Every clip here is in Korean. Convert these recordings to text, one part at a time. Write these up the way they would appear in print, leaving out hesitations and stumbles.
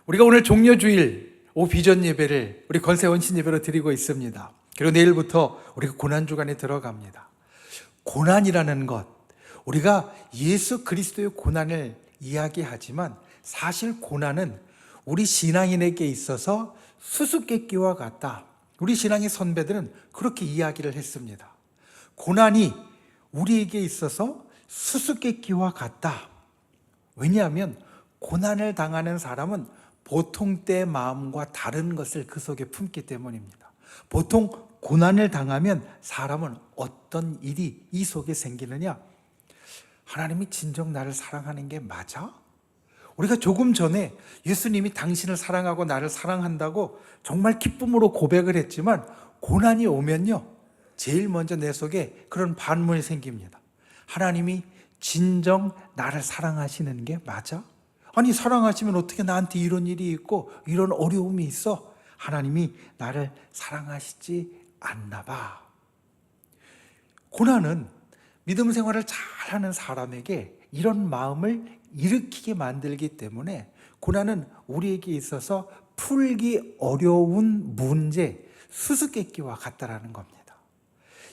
우리가 오늘 종려주일 비전 예배를 우리 권세원신 예배로 드리고 있습니다. 그리고 내일부터 우리가 고난주간에 들어갑니다. 고난이라는 것, 우리가 예수 그리스도의 고난을 이야기하지만 사실 고난은 우리 신앙인에게 있어서 수수께끼와 같다. 우리 신앙의 선배들은 그렇게 이야기를 했습니다. 고난이 우리에게 있어서 수수께끼와 같다. 왜냐하면 고난을 당하는 사람은 보통 때의 마음과 다른 것을 그 속에 품기 때문입니다. 보통 고난을 당하면 사람은 어떤 일이 이 속에 생기느냐? 하나님이 진정 나를 사랑하는 게 맞아? 우리가 조금 전에 예수님이 당신을 사랑하고 나를 사랑한다고 정말 기쁨으로 고백을 했지만 고난이 오면요, 제일 먼저 내 속에 그런 반문이 생깁니다. 하나님이 진정 나를 사랑하시는 게 맞아? 아니, 사랑하시면 어떻게 나한테 이런 일이 있고 이런 어려움이 있어? 하나님이 나를 사랑하시지 않나 봐. 고난은 믿음 생활을 잘하는 사람에게 이런 마음을 일으키게 만들기 때문에 고난은 우리에게 있어서 풀기 어려운 문제, 수수께끼와 같다라는 겁니다.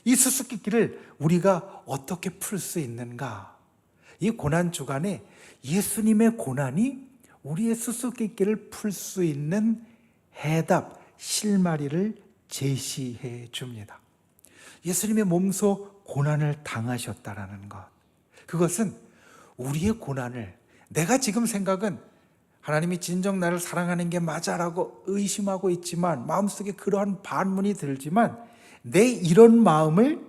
이 수수께끼를 우리가 어떻게 풀 수 있는가? 이 고난 주간에 예수님의 고난이 우리의 수수께끼를 풀 수 있는 해답, 실마리를 제시해 줍니다. 예수님의 몸소 고난을 당하셨다라는 것, 그것은 우리의 고난을, 내가 지금 생각은 하나님이 진정 나를 사랑하는 게 맞아라고 의심하고 있지만, 마음속에 그러한 반문이 들지만, 내 이런 마음을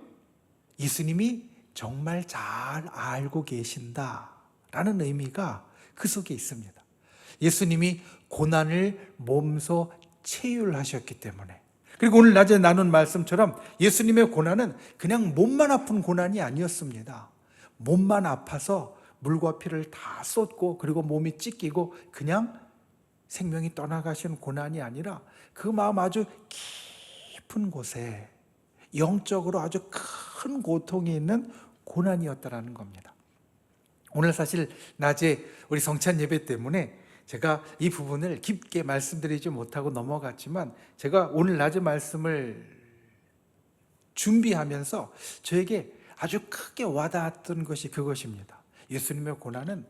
예수님이 정말 잘 알고 계신다라는 의미가 그 속에 있습니다. 예수님이 고난을 몸소 체휼하셨기 때문에, 그리고 오늘 낮에 나눈 말씀처럼 예수님의 고난은 그냥 몸만 아픈 고난이 아니었습니다. 몸만 아파서 물과 피를 다 쏟고 그리고 몸이 찢기고 그냥 생명이 떠나가시는 고난이 아니라 그 마음 아주 깊은 곳에 영적으로 아주 큰 고통이 있는 고난이었다라는 겁니다. 오늘 사실 낮에 우리 성찬 예배 때문에 제가 이 부분을 깊게 말씀드리지 못하고 넘어갔지만, 제가 오늘 낮에 말씀을 준비하면서 저에게 아주 크게 와닿았던 것이 그것입니다. 예수님의 고난은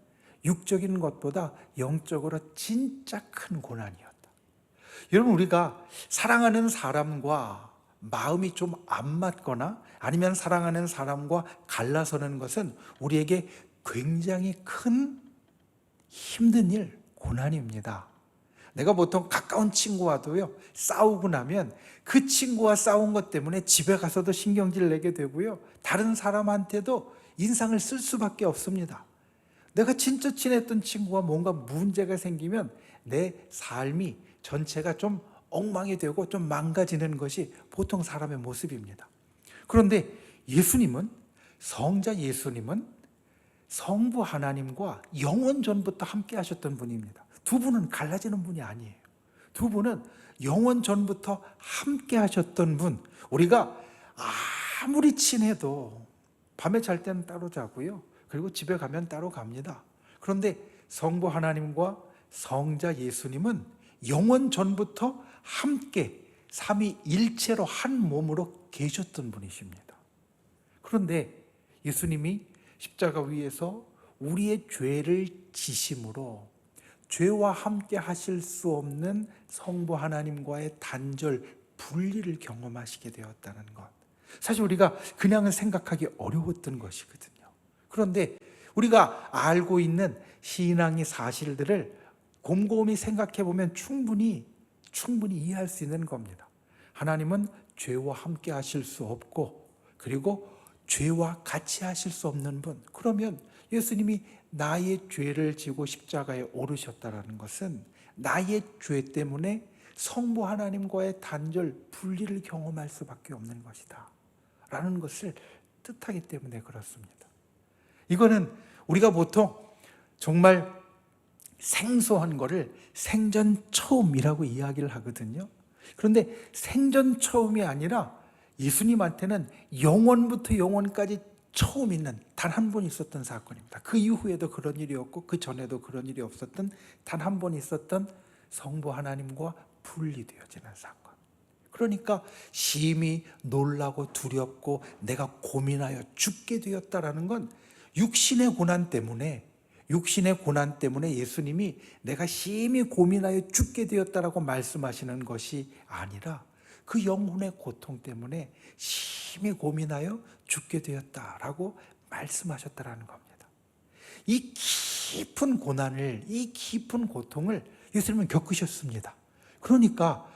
육적인 것보다 영적으로 진짜 큰 고난이었다. 여러분, 우리가 사랑하는 사람과 마음이 좀 안 맞거나 아니면 사랑하는 사람과 갈라서는 것은 우리에게 굉장히 큰 힘든 일, 고난입니다. 내가 보통 가까운 친구와도요, 싸우고 나면 그 친구와 싸운 것 때문에 집에 가서도 신경질 내게 되고요, 다른 사람한테도 인상을 쓸 수밖에 없습니다. 내가 진짜 친했던 친구와 뭔가 문제가 생기면 내 삶이 전체가 좀 엉망이 되고 좀 망가지는 것이 보통 사람의 모습입니다. 그런데 예수님은, 성자 예수님은 성부 하나님과 영원 전부터 함께 하셨던 분입니다. 두 분은 갈라지는 분이 아니에요. 두 분은 영원 전부터 함께 하셨던 분. 우리가 아무리 친해도 밤에 잘 때는 따로 자고요, 그리고 집에 가면 따로 갑니다. 그런데 성부 하나님과 성자 예수님은 영원 전부터 함께 삼위일체로 한 몸으로 계셨던 분이십니다. 그런데 예수님이 십자가 위에서 우리의 죄를 지심으로 죄와 함께 하실 수 없는 성부 하나님과의 단절, 분리를 경험하시게 되었다는 것, 사실 우리가 그냥은 생각하기 어려웠던 것이거든요. 그런데 우리가 알고 있는 신앙의 사실들을 곰곰이 생각해 보면 충분히 이해할 수 있는 겁니다. 하나님은 죄와 함께 하실 수 없고, 그리고 죄와 같이 하실 수 없는 분. 그러면 예수님이 나의 죄를 지고 십자가에 오르셨다는 것은 나의 죄 때문에 성부 하나님과의 단절, 분리를 경험할 수밖에 없는 것이다 라는 것을 뜻하기 때문에 그렇습니다. 이거는 우리가 보통 정말 생소한 거를 생전 처음이라고 이야기를 하거든요. 그런데 생전 처음이 아니라 예수님한테는 영원부터 영원까지 처음 있는 단 한 번 있었던 사건입니다. 그 이후에도 그런 일이 없고 그 전에도 그런 일이 없었던 단 한 번 있었던 성부 하나님과 분리되어지는 사건. 그러니까 심히 놀라고 두렵고 내가 고민하여 죽게 되었다라는 건 육신의 고난 때문에 예수님이 내가 심히 고민하여 죽게 되었다라고 말씀하시는 것이 아니라 그 영혼의 고통 때문에 심히 고민하여 죽게 되었다라고 말씀하셨다라는 겁니다. 이 깊은 고난을, 이 깊은 고통을 예수님은 겪으셨습니다. 그러니까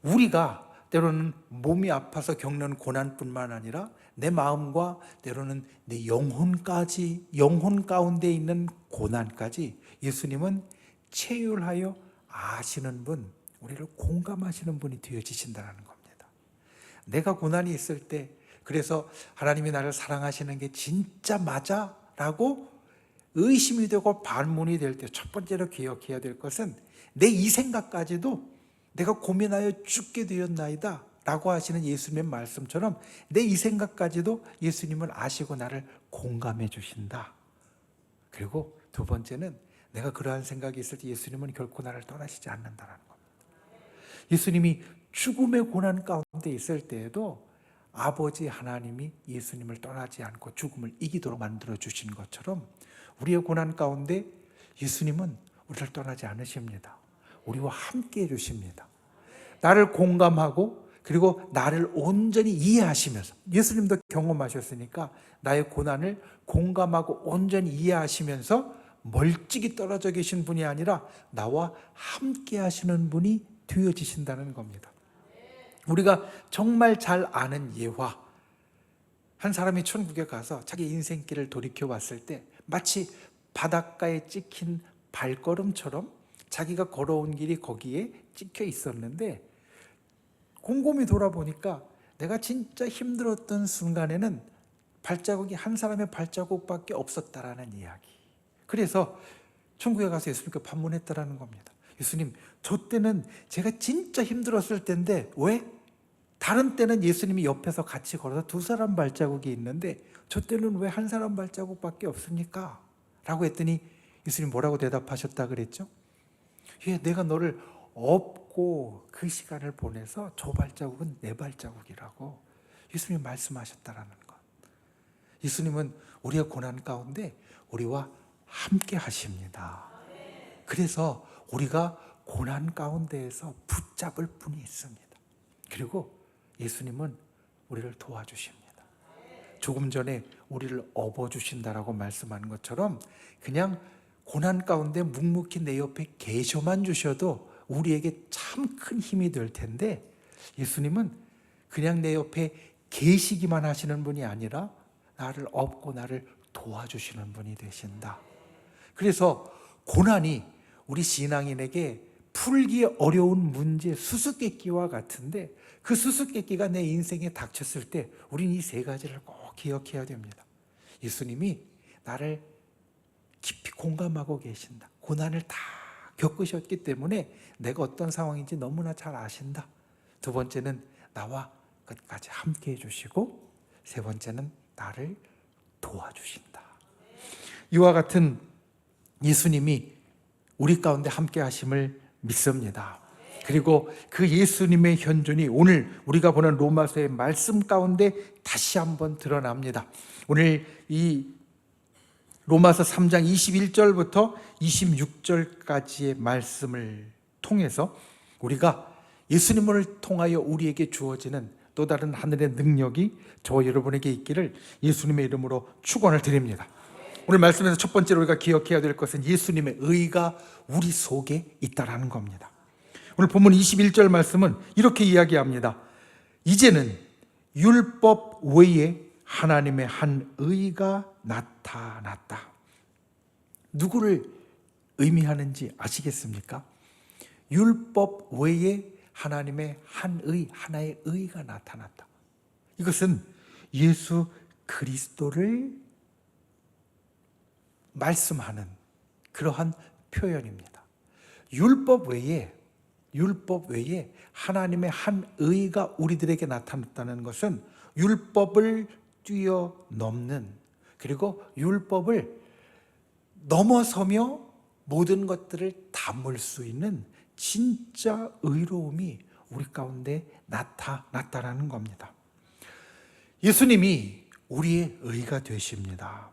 우리가 때로는 몸이 아파서 겪는 고난뿐만 아니라 내 마음과 때로는 내 영혼 가운데 있는 고난까지 예수님은 체휼하여 아시는 분, 우리를 공감하시는 분이 되어지신다는 겁니다. 내가 고난이 있을 때, 그래서 하나님이 나를 사랑하시는 게 진짜 맞아? 라고 의심이 되고 반문이 될 때 첫 번째로 기억해야 될 것은 내 이 생각까지도 내가 고민하여 죽게 되었나이다 라고 하시는 예수님의 말씀처럼 내 이 생각까지도 예수님은 아시고 나를 공감해 주신다. 그리고 두 번째는 내가 그러한 생각이 있을 때 예수님은 결코 나를 떠나시지 않는다는 겁니다. 예수님이 죽음의 고난 가운데 있을 때에도 아버지 하나님이 예수님을 떠나지 않고 죽음을 이기도록 만들어 주신 것처럼 우리의 고난 가운데 예수님은 우리를 떠나지 않으십니다. 우리와 함께 해주십니다. 나를 공감하고 그리고 나를 온전히 이해하시면서, 예수님도 경험하셨으니까 나의 고난을 공감하고 온전히 이해하시면서 멀찍이 떨어져 계신 분이 아니라 나와 함께 하시는 분이 되어지신다는 겁니다. 우리가 정말 잘 아는 예화, 한 사람이 천국에 가서 자기 인생길을 돌이켜 봤을 때 마치 바닷가에 찍힌 발걸음처럼 자기가 걸어온 길이 거기에 찍혀 있었는데 곰곰이 돌아보니까 내가 진짜 힘들었던 순간에는 발자국이 한 사람의 발자국밖에 없었다라는 이야기. 그래서 천국에 가서 예수님께 반문했다라는 겁니다. 예수님, 저 때는 제가 진짜 힘들었을 때인데 왜? 다른 때는 예수님이 옆에서 같이 걸어서 두 사람 발자국이 있는데 저 때는 왜 한 사람 발자국밖에 없습니까? 라고 했더니 예수님 뭐라고 대답하셨다 그랬죠? 예, 내가 너를 업고 그 시간을 보내서 저 발자국은 내 발자국이라고 예수님이 말씀하셨다라는 것. 예수님은 우리의 고난 가운데 우리와 함께 하십니다. 그래서 우리가 고난 가운데에서 붙잡을 분이 있습니다. 그리고 예수님은 우리를 도와주십니다. 조금 전에 우리를 업어주신다라고 말씀하는 것처럼 그냥 고난 가운데 묵묵히 내 옆에 계셔만 주셔도 우리에게 참 큰 힘이 될 텐데 예수님은 그냥 내 옆에 계시기만 하시는 분이 아니라 나를 업고 나를 도와주시는 분이 되신다. 그래서 고난이 우리 신앙인에게 풀기 어려운 문제, 수수께끼와 같은데 그 수수께끼가 내 인생에 닥쳤을 때 우리는 이 세 가지를 꼭 기억해야 됩니다. 예수님이 나를 깊이 공감하고 계신다. 고난을 다 겪으셨기 때문에 내가 어떤 상황인지 너무나 잘 아신다. 두 번째는 나와 끝까지 함께 해주시고 세 번째는 나를 도와주신다. 이와 같은 예수님이 우리 가운데 함께 하심을 믿습니다. 그리고 그 예수님의 현존이 오늘 우리가 보는 로마서의 말씀 가운데 다시 한번 드러납니다. 오늘 이 로마서 3장 21절부터 26절까지의 말씀을 통해서 우리가 예수님을 통하여 우리에게 주어지는 또 다른 하늘의 능력이 저와 여러분에게 있기를 예수님의 이름으로 축원을 드립니다. 오늘 말씀에서 첫 번째로 우리가 기억해야 될 것은 예수님의 의가 우리 속에 있다라는 겁니다. 오늘 본문 21절 말씀은 이렇게 이야기합니다. 이제는 율법 외에 하나님의 한 의가 나타났다. 누구를 의미하는지 아시겠습니까? 율법 외에 하나님의 한 의, 하나의 의가 나타났다. 이것은 예수 그리스도를 말씀하는 그러한 표현입니다. 율법 외에 하나님의 한 의가 우리들에게 나타났다는 것은 율법을 뛰어넘는, 그리고 율법을 넘어서며 모든 것들을 담을 수 있는 진짜 의로움이 우리 가운데 나타났다라는 겁니다. 예수님이 우리의 의가 되십니다.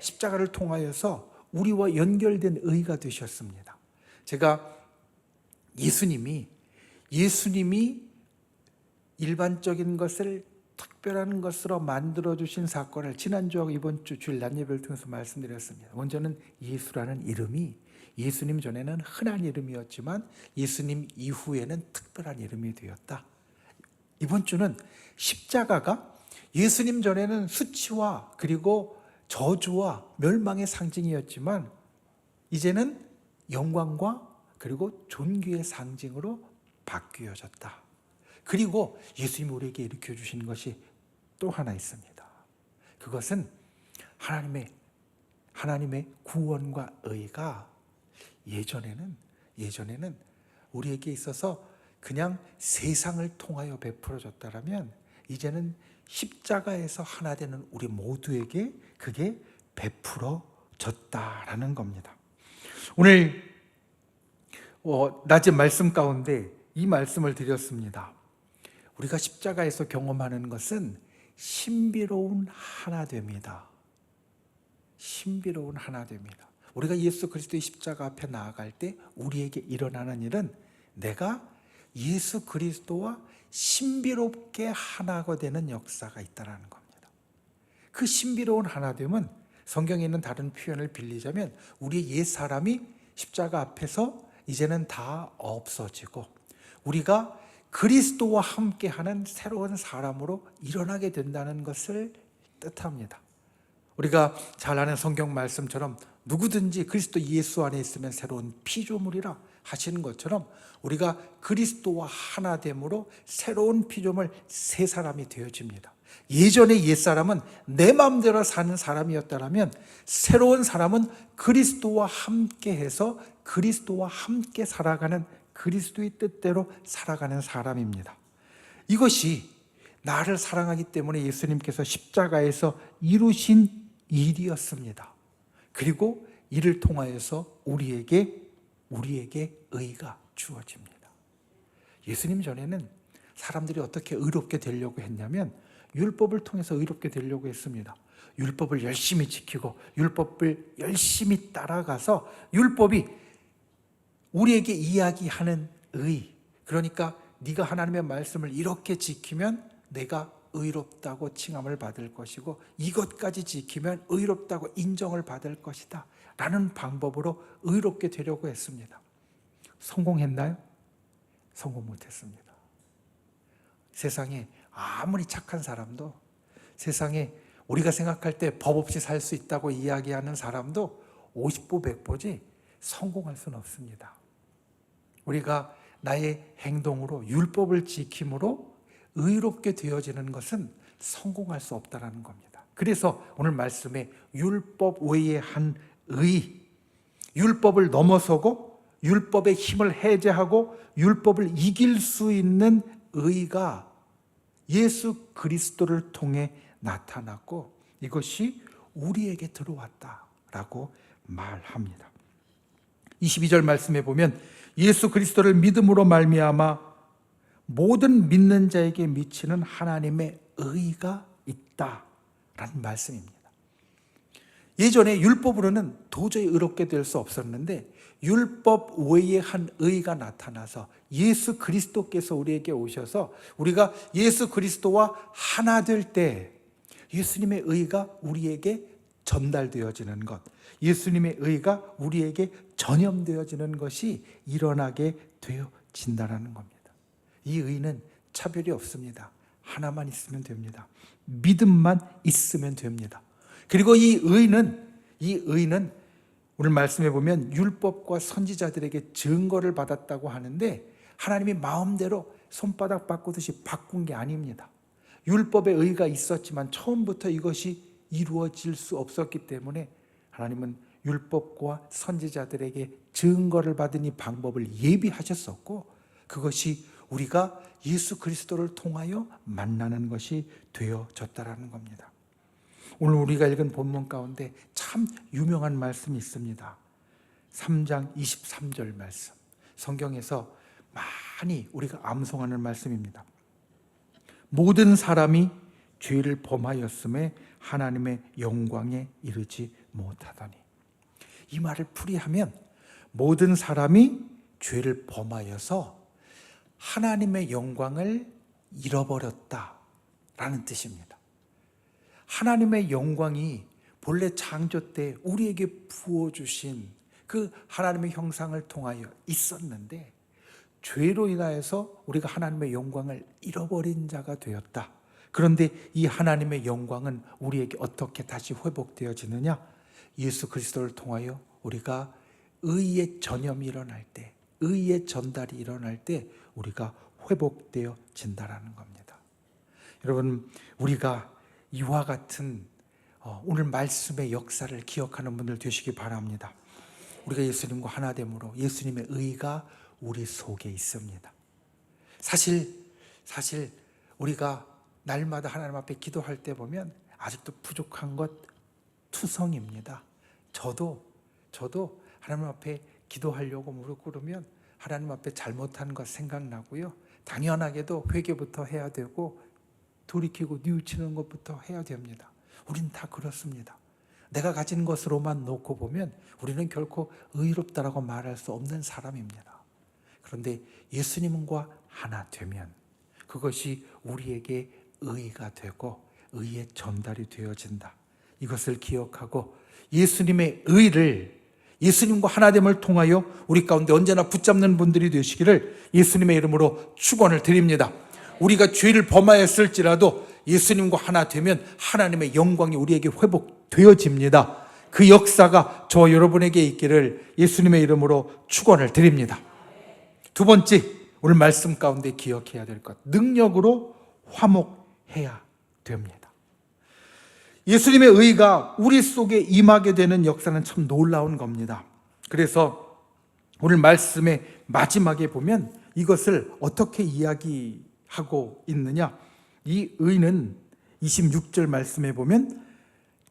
십자가를 통하여서 우리와 연결된 의가 되셨습니다. 제가 예수님이 일반적인 것을 특별한 것으로 만들어주신 사건을 지난주하고 이번 주 주일 낮 예배를 통해서 말씀드렸습니다. 먼저는 예수라는 이름이 예수님 전에는 흔한 이름이었지만 예수님 이후에는 특별한 이름이 되었다. 이번 주는 십자가가 예수님 전에는 수치와 그리고 저주와 멸망의 상징이었지만 이제는 영광과 그리고 존귀의 상징으로 바뀌어졌다. 그리고 예수님이 우리에게 일으켜 주신 것이 또 하나 있습니다. 그것은 하나님의 구원과 의가 예전에는 우리에게 있어서 그냥 세상을 통하여 베풀어졌다면 이제는 십자가에서 하나 되는 우리 모두에게 그게 베풀어졌다라는 겁니다. 오늘 낮의 말씀 가운데 이 말씀을 드렸습니다. 우리가 십자가에서 경험하는 것은 신비로운 하나됨이다. 신비로운 하나됨이다. 우리가 예수 그리스도의 십자가 앞에 나아갈 때 우리에게 일어나는 일은 내가 예수 그리스도와 신비롭게 하나가 되는 역사가 있다는 겁니다. 그 신비로운 하나됨은 성경에 있는 다른 표현을 빌리자면 우리의 옛 사람이 십자가 앞에서 이제는 다 없어지고 우리가 그리스도와 함께하는 새로운 사람으로 일어나게 된다는 것을 뜻합니다. 우리가 잘 아는 성경 말씀처럼 누구든지 그리스도 예수 안에 있으면 새로운 피조물이라 하시는 것처럼 우리가 그리스도와 하나됨으로 새로운 피조물 새 사람이 되어집니다. 예전의 옛사람은 내 마음대로 사는 사람이었다면 새로운 사람은 그리스도와 함께해서 그리스도와 함께 살아가는 그리스도의 뜻대로 살아가는 사람입니다. 이것이 나를 사랑하기 때문에 예수님께서 십자가에서 이루신 일이었습니다. 그리고 이를 통하여서 우리에게 의가 주어집니다. 예수님 전에는 사람들이 어떻게 의롭게 되려고 했냐면 율법을 통해서 의롭게 되려고 했습니다. 율법을 열심히 지키고 율법을 열심히 따라가서 율법이 우리에게 이야기하는 의, 그러니까 네가 하나님의 말씀을 이렇게 지키면 내가 의롭다고 칭함을 받을 것이고 이것까지 지키면 의롭다고 인정을 받을 것이다 라는 방법으로 의롭게 되려고 했습니다. 성공했나요? 성공 못했습니다. 세상에 아무리 착한 사람도, 세상에 우리가 생각할 때 법 없이 살 수 있다고 이야기하는 사람도 50보 100보지 성공할 수는 없습니다. 우리가 나의 행동으로 율법을 지킴으로 의롭게 되어지는 것은 성공할 수 없다는 겁니다. 그래서 오늘 말씀에 율법 외에 한 의, 율법을 넘어서고 율법의 힘을 해제하고 율법을 이길 수 있는 의가 예수 그리스도를 통해 나타났고 이것이 우리에게 들어왔다라고 말합니다. 22절 말씀에 보면 예수 그리스도를 믿음으로 말미암아 모든 믿는 자에게 미치는 하나님의 의가 있다라는 말씀입니다. 예전에 율법으로는 도저히 의롭게 될 수 없었는데 율법 외에 한 의가 나타나서 예수 그리스도께서 우리에게 오셔서 우리가 예수 그리스도와 하나 될 때 예수님의 의가 우리에게 전달되어지는 것, 예수님의 의가 우리에게 전염되어지는 것이 일어나게 되어진다는 겁니다. 이 의는 차별이 없습니다. 하나만 있으면 됩니다. 믿음만 있으면 됩니다. 그리고 이 의는 오늘 말씀해 보면 율법과 선지자들에게 증거를 받았다고 하는데 하나님이 마음대로 손바닥 바꾸듯이 바꾼 게 아닙니다. 율법의 의가 있었지만 처음부터 이것이 이루어질 수 없었기 때문에 하나님은 율법과 선지자들에게 증거를 받은 이 방법을 예비하셨었고 그것이 우리가 예수 그리스도를 통하여 만나는 것이 되어졌다라는 겁니다. 오늘 우리가 읽은 본문 가운데 참 유명한 말씀이 있습니다. 3장 23절 말씀. 성경에서 많이 우리가 암송하는 말씀입니다. 모든 사람이 죄를 범하였음에 하나님의 영광에 이르지 못하더니. 이 말을 풀이하면 모든 사람이 죄를 범하여서 하나님의 영광을 잃어버렸다라는 뜻입니다. 하나님의 영광이 본래 창조 때 우리에게 부어주신 그 하나님의 형상을 통하여 있었는데 죄로 인하여서 우리가 하나님의 영광을 잃어버린 자가 되었다. 그런데 이 하나님의 영광은 우리에게 어떻게 다시 회복되어지느냐? 예수 그리스도를 통하여 우리가 의의 전염이 일어날 때, 의의 전달이 일어날 때 우리가 회복되어진다라는 겁니다. 여러분, 우리가 이와 같은 오늘 말씀의 역사를 기억하는 분들 되시기 바랍니다. 우리가 예수님과 하나됨으로 예수님의 의가 우리 속에 있습니다. 사실 우리가 날마다 하나님 앞에 기도할 때 보면 아직도 부족한 것 투성입니다. 저도 하나님 앞에 기도하려고 무릎 꿇으면 하나님 앞에 잘못한 것 생각나고요. 당연하게도 회개부터 해야 되고 돌이키고 뉘우치는 것부터 해야 됩니다. 우린 다 그렇습니다. 내가 가진 것으로만 놓고 보면 우리는 결코 의롭다라고 말할 수 없는 사람입니다. 그런데 예수님과 하나 되면 그것이 우리에게 의가 되고 의의 전달이 되어진다. 이것을 기억하고 예수님의 의를, 예수님과 하나됨을 통하여 우리 가운데 언제나 붙잡는 분들이 되시기를 예수님의 이름으로 축원을 드립니다. 우리가 죄를 범하였을지라도 예수님과 하나 되면 하나님의 영광이 우리에게 회복되어집니다. 그 역사가 저와 여러분에게 있기를 예수님의 이름으로 축원을 드립니다. 두 번째, 오늘 말씀 가운데 기억해야 될 것, 능력으로 화목해야 됩니다. 예수님의 의가 우리 속에 임하게 되는 역사는 참 놀라운 겁니다. 그래서 오늘 말씀의 마지막에 보면 이것을 어떻게 이야기하고 있느냐? 이 의는 26절 말씀에 보면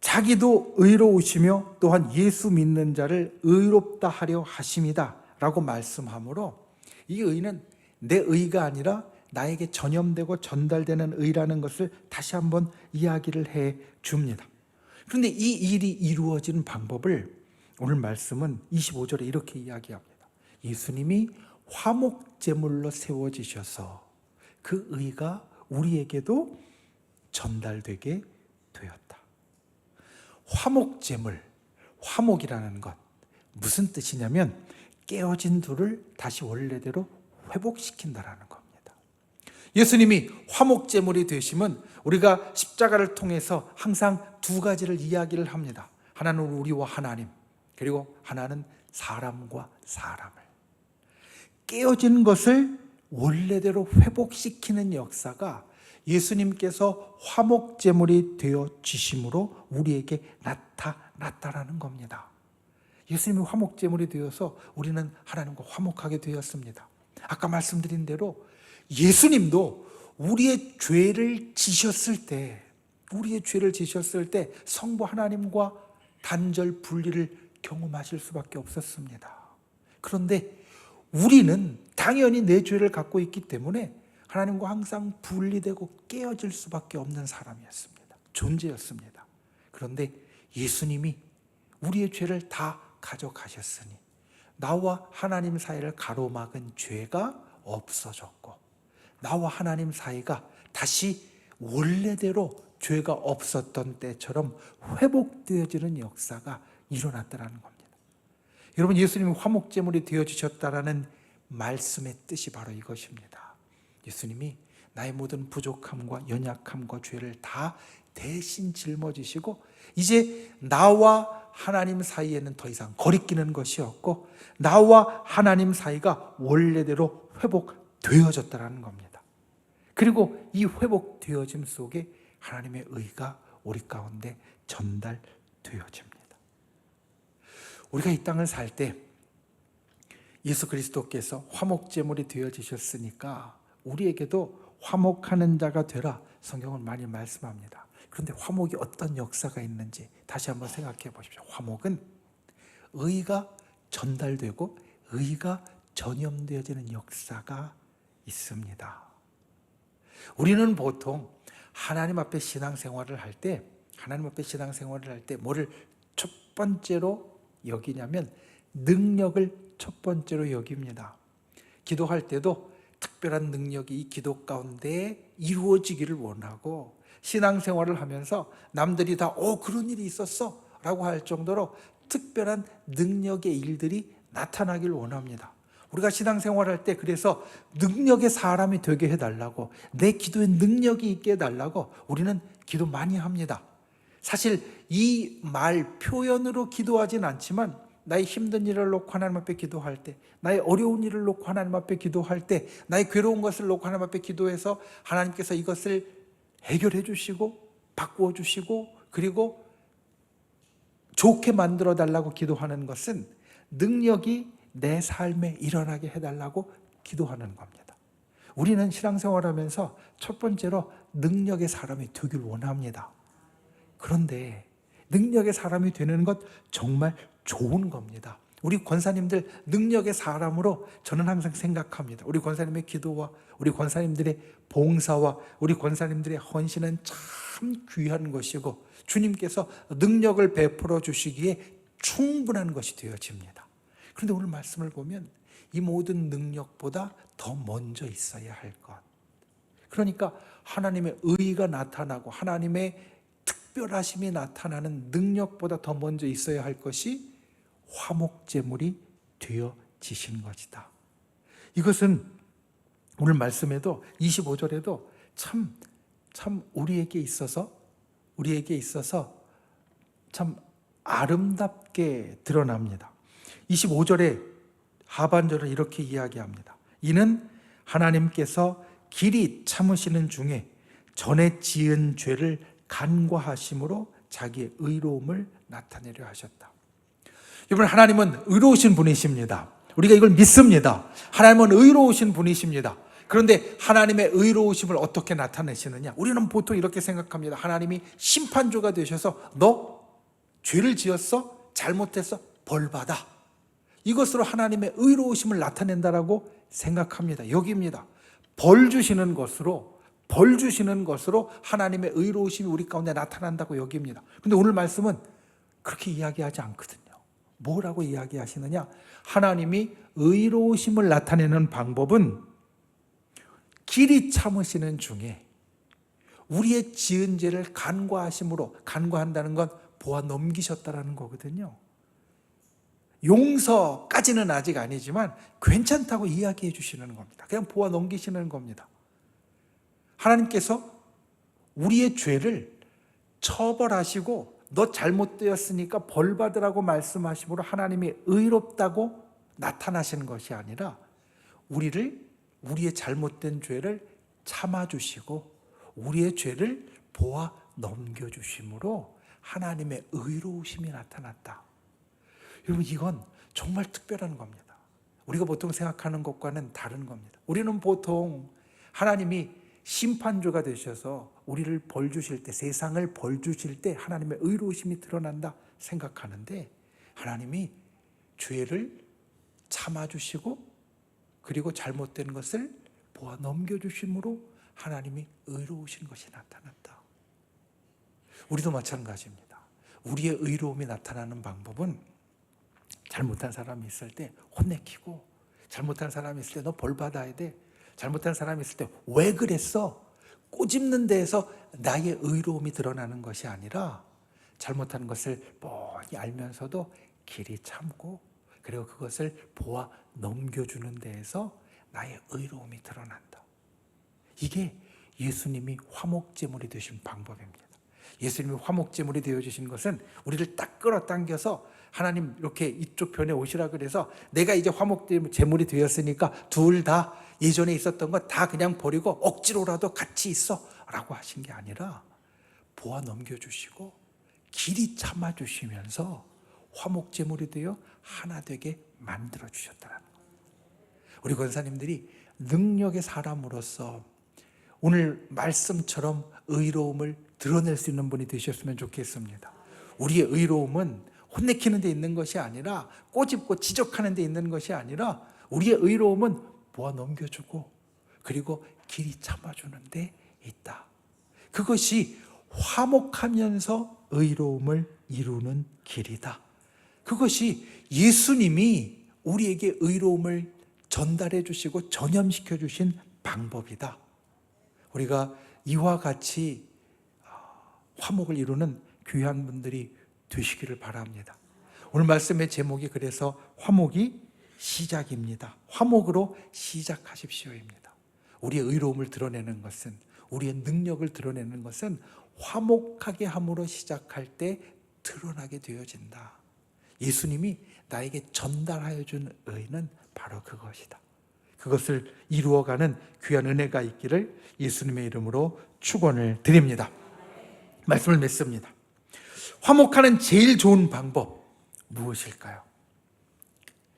자기도 의로우시며 또한 예수 믿는 자를 의롭다 하려 하심이다 라고 말씀하므로 이 의는 내 의가 아니라 나에게 전염되고 전달되는 의라는 것을 다시 한번 이야기를 해 줍니다. 그런데 이 일이 이루어지는 방법을 오늘 말씀은 25절에 이렇게 이야기합니다. 예수님이 화목제물로 세워지셔서 그 의가 우리에게도 전달되게 되었다. 화목제물, 화목이라는 것 무슨 뜻이냐면 깨어진 둘을 다시 원래대로 회복시킨다라는 겁니다. 예수님이 화목제물이 되심은 우리가 십자가를 통해서 항상 두 가지를 이야기를 합니다. 하나는 우리와 하나님, 그리고 하나는 사람과 사람을. 깨어진 것을 원래대로 회복시키는 역사가 예수님께서 화목제물이 되어지심으로 우리에게 나타났다라는 겁니다. 예수님이 화목제물이 되어서 우리는 하나님과 화목하게 되었습니다. 아까 말씀드린 대로 예수님도 우리의 죄를 지셨을 때 성부 하나님과 단절 분리를 경험하실 수밖에 없었습니다. 그런데 우리는 당연히 내 죄를 갖고 있기 때문에 하나님과 항상 분리되고 깨어질 수밖에 없는 사람이었습니다. 존재였습니다. 그런데 예수님이 우리의 죄를 다 가져가셨으니 나와 하나님 사이를 가로막은 죄가 없어졌고 나와 하나님 사이가 다시 원래대로 죄가 없었던 때처럼 회복되어지는 역사가 일어났다는 겁니다. 여러분, 예수님이 화목제물이 되어주셨다라는 말씀의 뜻이 바로 이것입니다. 예수님이 나의 모든 부족함과 연약함과 죄를 다 대신 짊어지시고 이제 나와 하나님 사이에는 더 이상 거리끼는 것이 없고 나와 하나님 사이가 원래대로 회복되어졌다는 겁니다. 그리고 이 회복되어짐 속에 하나님의 의가 우리 가운데 전달되어집니다. 우리가 이 땅을 살 때 예수 그리스도께서 화목제물이 되어지셨으니까 우리에게도 화목하는 자가 되라 성경은 많이 말씀합니다. 그런데 화목이 어떤 역사가 있는지 다시 한번 생각해 보십시오. 화목은 의가 전달되고 의가 전염되어지는 역사가 있습니다. 우리는 보통 하나님 앞에 신앙생활을 할 때 뭐를 첫 번째로 여기냐면 능력을 첫 번째로 여깁니다. 기도할 때도 특별한 능력이 이 기도 가운데 이루어지기를 원하고, 신앙생활을 하면서 남들이 다 그런 일이 있었어 라고 할 정도로 특별한 능력의 일들이 나타나길 원합니다. 우리가 신앙생활할 때 그래서 능력의 사람이 되게 해달라고, 내 기도에 능력이 있게 해달라고 우리는 기도 많이 합니다. 사실 이 말 표현으로 기도하진 않지만 나의 힘든 일을 놓고 하나님 앞에 기도할 때, 나의 어려운 일을 놓고 하나님 앞에 기도할 때, 나의 괴로운 것을 놓고 하나님 앞에 기도해서 하나님께서 이것을 해결해 주시고 바꾸어 주시고 그리고 좋게 만들어 달라고 기도하는 것은 능력이 내 삶에 일어나게 해달라고 기도하는 겁니다. 우리는 신앙생활하면서 첫 번째로 능력의 사람이 되길 원합니다. 그런데 능력의 사람이 되는 것 정말 좋은 겁니다. 우리 권사님들 능력의 사람으로 저는 항상 생각합니다. 우리 권사님의 기도와 우리 권사님들의 봉사와 우리 권사님들의 헌신은 참 귀한 것이고, 주님께서 능력을 베풀어 주시기에 충분한 것이 되어집니다. 그런데 오늘 말씀을 보면 이 모든 능력보다 더 먼저 있어야 할 것, 그러니까 하나님의 의가 나타나고 하나님의 특별하심이 나타나는 능력보다 더 먼저 있어야 할 것이 화목제물이 되어지신 것이다. 이것은 오늘 말씀에도 25절에도 참 우리에게 있어서 참 아름답게 드러납니다. 25절의 하반절을 이렇게 이야기합니다. 이는 하나님께서 길이 참으시는 중에 전에 지은 죄를 간과하심으로 자기의 의로움을 나타내려 하셨다. 여러분, 하나님은 의로우신 분이십니다. 우리가 이걸 믿습니다. 하나님은 의로우신 분이십니다. 그런데 하나님의 의로우심을 어떻게 나타내시느냐? 우리는 보통 이렇게 생각합니다. 하나님이 심판주가 되셔서 너 죄를 지었어? 잘못했어? 벌 받아. 이것으로 하나님의 의로우심을 나타낸다라고 생각합니다. 여기입니다. 벌 주시는 것으로 하나님의 의로우심이 우리 가운데 나타난다고 여깁니다. 그런데 오늘 말씀은 그렇게 이야기하지 않거든요. 뭐라고 이야기하시느냐? 하나님이 의로우심을 나타내는 방법은 길이 참으시는 중에 우리의 지은 죄를 간과하심으로, 간과한다는 건 보아 넘기셨다라는 거거든요. 용서까지는 아직 아니지만 괜찮다고 이야기해 주시는 겁니다. 그냥 보아 넘기시는 겁니다. 하나님께서 우리의 죄를 처벌하시고 너 잘못되었으니까 벌 받으라고 말씀하심으로 하나님이 의롭다고 나타나시는 것이 아니라 우리의 잘못된 죄를 참아주시고 우리의 죄를 보아 넘겨주심으로 하나님의 의로우심이 나타났다. 여러분, 이건 정말 특별한 겁니다. 우리가 보통 생각하는 것과는 다른 겁니다. 우리는 보통 하나님이 심판주가 되셔서 우리를 벌 주실 때, 세상을 벌 주실 때 하나님의 의로우심이 드러난다 생각하는데, 하나님이 죄를 참아주시고 그리고 잘못된 것을 보아 넘겨주심으로 하나님이 의로우신 것이 나타난다. 우리도 마찬가지입니다. 우리의 의로움이 나타나는 방법은 잘못한 사람이 있을 때 혼내키고, 잘못한 사람이 있을 때 너 벌 받아야 돼, 잘못한 사람이 있을 때 왜 그랬어? 꼬집는 데에서 나의 의로움이 드러나는 것이 아니라 잘못한 것을 뻔히 알면서도 길이 참고 그리고 그것을 보아 넘겨주는 데에서 나의 의로움이 드러난다. 이게 예수님이 화목제물이 되신 방법입니다. 예수님이 화목제물이 되어주신 것은 우리를 딱 끌어당겨서 하나님 이렇게 이쪽 편에 오시라 그래서 내가 이제 화목제물이 되었으니까 둘 다 예전에 있었던 거 다 그냥 버리고 억지로라도 같이 있어 라고 하신 게 아니라 보아 넘겨주시고 길이 참아주시면서 화목제물이 되어 하나 되게 만들어주셨다는 거예요. 우리 권사님들이 능력의 사람으로서 오늘 말씀처럼 의로움을 드러낼 수 있는 분이 되셨으면 좋겠습니다. 우리의 의로움은 혼내키는 데 있는 것이 아니라 꼬집고 지적하는 데 있는 것이 아니라 우리의 의로움은 모아 넘겨주고 그리고 길이 참아주는 데 있다. 그것이 화목하면서 의로움을 이루는 길이다. 그것이 예수님이 우리에게 의로움을 전달해 주시고 전염시켜 주신 방법이다. 우리가 이와 같이 화목을 이루는 귀한 분들이 되시기를 바랍니다. 오늘 말씀의 제목이 그래서 화목이 시작입니다. 화목으로 시작하십시오입니다. 우리의 의로움을 드러내는 것은, 우리의 능력을 드러내는 것은 화목하게 함으로 시작할 때 드러나게 되어진다. 예수님이 나에게 전달하여 준 의는 바로 그것이다. 그것을 이루어가는 귀한 은혜가 있기를 예수님의 이름으로 축원을 드립니다. 말씀을 맺습니다. 화목하는 제일 좋은 방법 무엇일까요?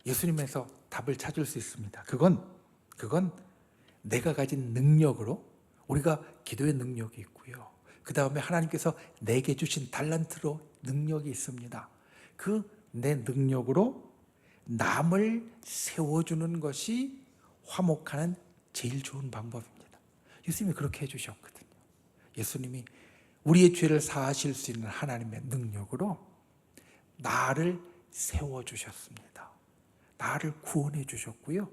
예수님에서 답을 찾을 수 있습니다. 그건 내가 가진 능력으로, 우리가 기도의 능력이 있고요. 그 다음에 하나님께서 내게 주신 달란트로 능력이 있습니다. 그 내 능력으로 남을 세워주는 것이 화목하는 제일 좋은 방법입니다. 예수님이 그렇게 해주셨거든요. 예수님이 우리의 죄를 사하실 수 있는 하나님의 능력으로 나를 세워주셨습니다. 나를 구원해 주셨고요.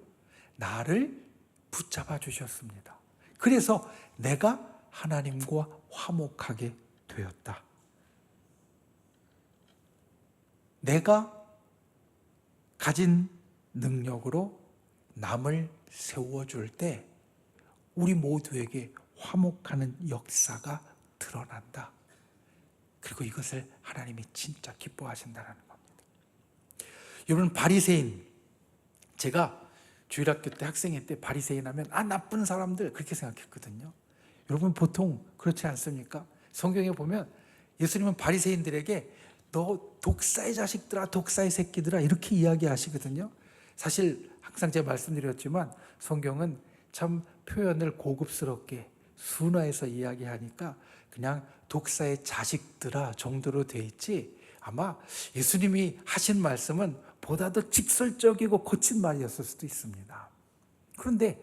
나를 붙잡아 주셨습니다. 그래서 내가 하나님과 화목하게 되었다. 내가 가진 능력으로 남을 세워줄 때 우리 모두에게 화목하는 역사가 드러난다. 그리고 이것을 하나님이 진짜 기뻐하신다는 겁니다. 여러분, 바리새인, 제가 주일학교 때 학생회 때 바리새인 하면 나쁜 사람들 그렇게 생각했거든요. 여러분, 보통 그렇지 않습니까? 성경에 보면 예수님은 바리새인들에게 너 독사의 자식들아, 독사의 새끼들아 이렇게 이야기하시거든요. 사실 항상 제가 말씀드렸지만 성경은 참 표현을 고급스럽게 순화해서 이야기하니까 그냥 독사의 자식들아 정도로 돼 있지, 아마 예수님이 하신 말씀은 보다 더 직설적이고 거친 말이었을 수도 있습니다. 그런데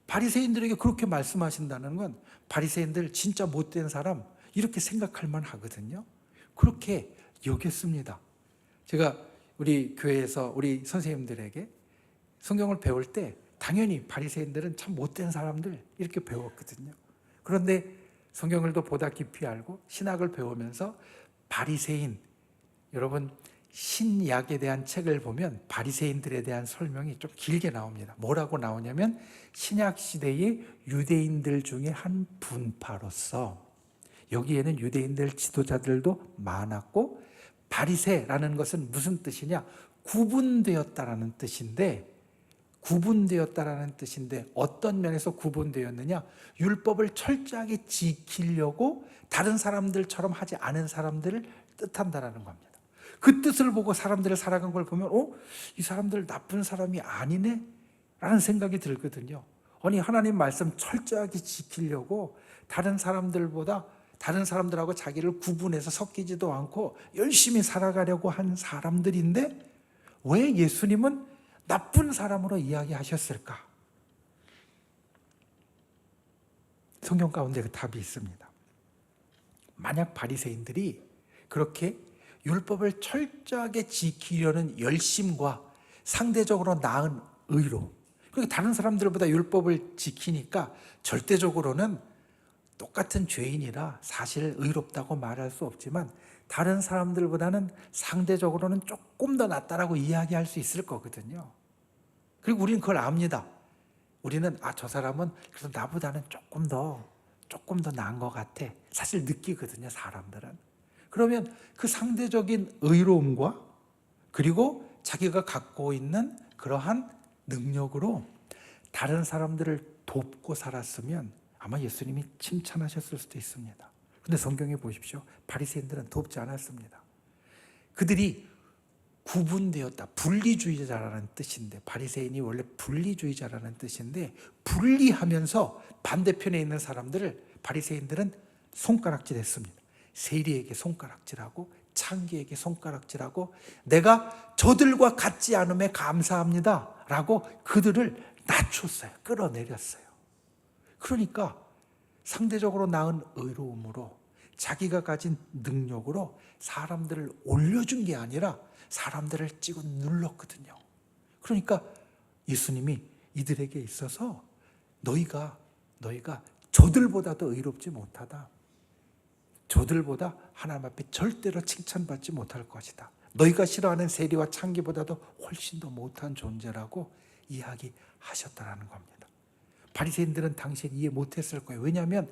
바리새인들에게 그렇게 말씀하신다는 건 바리새인들 진짜 못된 사람 이렇게 생각할 만하거든요. 그렇게 여겼습니다. 제가 우리 교회에서 우리 선생님들에게 성경을 배울 때 당연히 바리새인들은 참 못된 사람들 이렇게 배웠거든요. 그런데 성경을 더 보다 깊이 알고 신학을 배우면서 바리새인, 여러분 신약에 대한 책을 보면 바리새인들에 대한 설명이 좀 길게 나옵니다. 뭐라고 나오냐면 신약 시대의 유대인들 중에 한 분파로서, 여기에는 유대인들 지도자들도 많았고, 바리새라는 것은 무슨 뜻이냐? 구분되었다라는 뜻인데, 어떤 면에서 구분되었느냐? 율법을 철저하게 지키려고 다른 사람들처럼 하지 않은 사람들을 뜻한다라는 겁니다. 그 뜻을 보고 사람들을 살아간 걸 보면 이 사람들 나쁜 사람이 아니네? 라는 생각이 들거든요. 아니, 하나님 말씀 철저하게 지키려고 다른 사람들하고 자기를 구분해서 섞이지도 않고 열심히 살아가려고 한 사람들인데 왜 예수님은 나쁜 사람으로 이야기하셨을까? 성경 가운데 그 답이 있습니다. 만약 바리새인들이 그렇게 율법을 철저하게 지키려는 열심과 상대적으로 나은 의로, 그러니까 다른 사람들보다 율법을 지키니까 절대적으로는 똑같은 죄인이라 사실 의롭다고 말할 수 없지만 다른 사람들보다는 상대적으로는 조금 더 낫다라고 이야기할 수 있을 거거든요. 그리고 우리는 그걸 압니다. 우리는 저 사람은 그래서 나보다는 조금 더 나은 것 같아. 사실 느끼거든요, 사람들은. 그러면 그 상대적인 의로움과 그리고 자기가 갖고 있는 그러한 능력으로 다른 사람들을 돕고 살았으면 아마 예수님이 칭찬하셨을 수도 있습니다. 근데 성경에 보십시오. 바리새인들은 돕지 않았습니다. 그들이 구분되었다. 분리주의자라는 뜻인데, 바리새인이 원래 분리주의자라는 뜻인데, 분리하면서 반대편에 있는 사람들을 바리새인들은 손가락질했습니다. 세리에게 손가락질하고 창기에게 손가락질하고 내가 저들과 같지 않음에 감사합니다 라고 그들을 낮췄어요. 끌어내렸어요. 그러니까 상대적으로 나은 의로움으로 자기가 가진 능력으로 사람들을 올려준 게 아니라 사람들을 찍어 눌렀거든요. 그러니까 예수님이 이들에게 있어서 너희가 저들보다도 의롭지 못하다. 저들보다 하나님 앞에 절대로 칭찬받지 못할 것이다. 너희가 싫어하는 세리와 창기보다도 훨씬 더 못한 존재라고 이야기하셨다는 겁니다. 바리새인들은 당시에 이해 못했을 거예요. 왜냐하면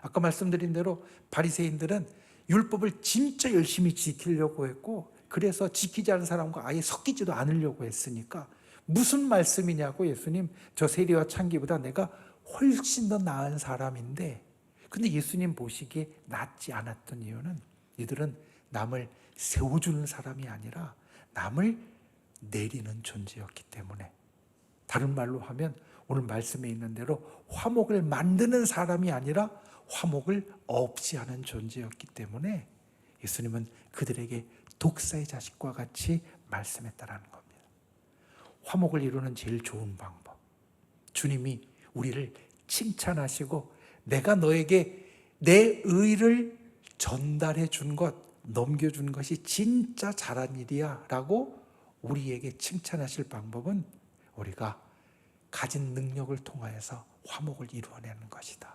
아까 말씀드린 대로 바리새인들은 율법을 진짜 열심히 지키려고 했고, 그래서 지키지 않은 사람과 아예 섞이지도 않으려고 했으니까 무슨 말씀이냐고, 예수님 저 세리와 창기보다 내가 훨씬 더 나은 사람인데, 근데 예수님 보시기에 낫지 않았던 이유는 이들은 남을 세워주는 사람이 아니라 남을 내리는 존재였기 때문에, 다른 말로 하면 오늘 말씀에 있는 대로 화목을 만드는 사람이 아니라 화목을 없이 하는 존재였기 때문에 예수님은 그들에게 독사의 자식과 같이 말씀했다라는 겁니다. 화목을 이루는 제일 좋은 방법, 주님이 우리를 칭찬하시고 내가 너에게 내 의를 전달해 준 것, 넘겨준 것이 진짜 잘한 일이야 라고 우리에게 칭찬하실 방법은 우리가 가진 능력을 통하여서 화목을 이루어내는 것이다.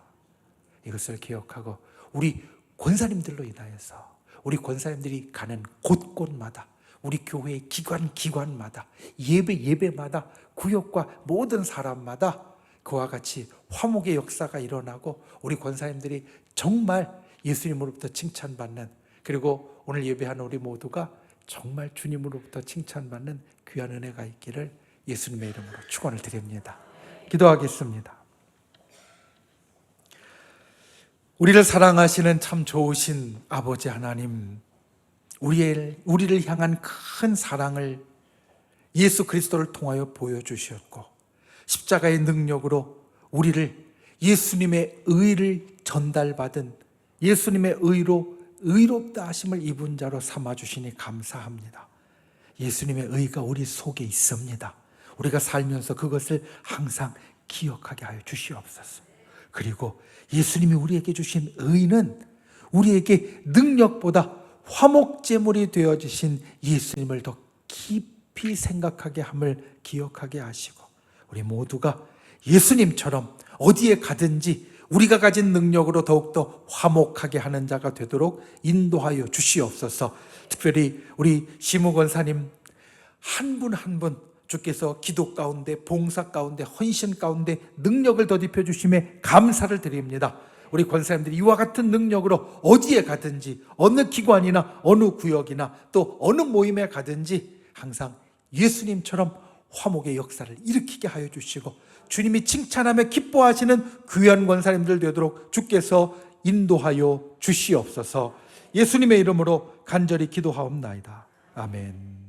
이것을 기억하고 우리 권사님들로 인하여서, 우리 권사님들이 가는 곳곳마다, 우리 교회의 기관마다, 예배마다, 구역과 모든 사람마다 그와 같이 화목의 역사가 일어나고 우리 권사님들이 정말 예수님으로부터 칭찬받는, 그리고 오늘 예배하는 우리 모두가 정말 주님으로부터 칭찬받는 귀한 은혜가 있기를 예수님의 이름으로 축원을 드립니다. 기도하겠습니다. 우리를 사랑하시는 참 좋으신 아버지 하나님, 우리를 향한 큰 사랑을 예수 그리스도를 통하여 보여주셨고, 십자가의 능력으로 우리를 예수님의 의를 전달받은, 예수님의 의로 의롭다 하심을 입은 자로 삼아주시니 감사합니다. 예수님의 의가 우리 속에 있습니다. 우리가 살면서 그것을 항상 기억하게 하여 주시옵소서. 그리고 예수님이 우리에게 주신 의는 우리에게 능력보다 화목제물이 되어주신 예수님을 더 깊이 생각하게 함을 기억하게 하시고, 우리 모두가 예수님처럼 어디에 가든지 우리가 가진 능력으로 더욱더 화목하게 하는 자가 되도록 인도하여 주시옵소서. 특별히 우리 시무 권사님 한 분 한 분 주께서 기도 가운데, 봉사 가운데, 헌신 가운데 능력을 더딥혀 주심에 감사를 드립니다. 우리 권사님들이 이와 같은 능력으로 어디에 가든지, 어느 기관이나 어느 구역이나 또 어느 모임에 가든지 항상 예수님처럼 화목의 역사를 일으키게 하여 주시고, 주님이 칭찬하며 기뻐하시는 귀한 권사님들 되도록 주께서 인도하여 주시옵소서. 예수님의 이름으로 간절히 기도하옵나이다. 아멘.